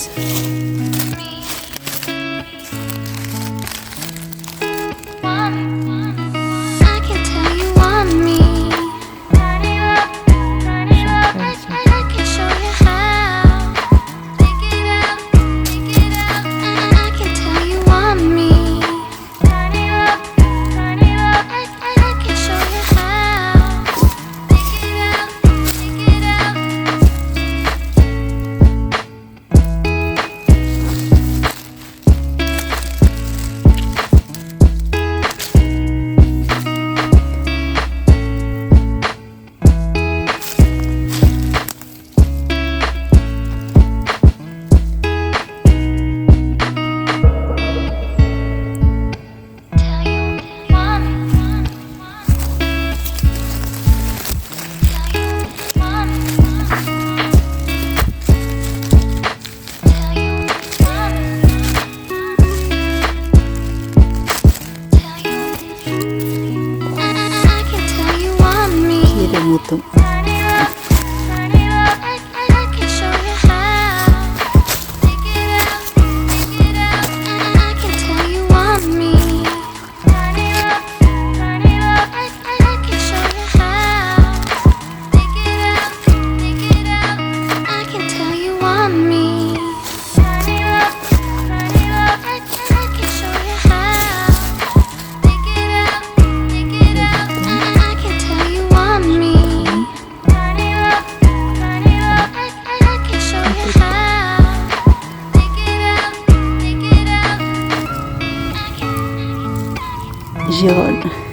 rose. I can tell you want me. I can show you how. Pick it out, pick it out. I can tell you want me. I can show you how. Pick it out, pick it out. Tell you want me. Tell you want me. Tell you want me. Tell you. I can tell you want me. Kira muto. I can show you how. Pick it out, pick it out. I can tell you want me. I can show you how. Pick it out, pick it out. I can tell you want me. I can show you how. Pick it out, pick it out. I can tell you want me. I can show you how. Pick it out, pick it out. Jaune.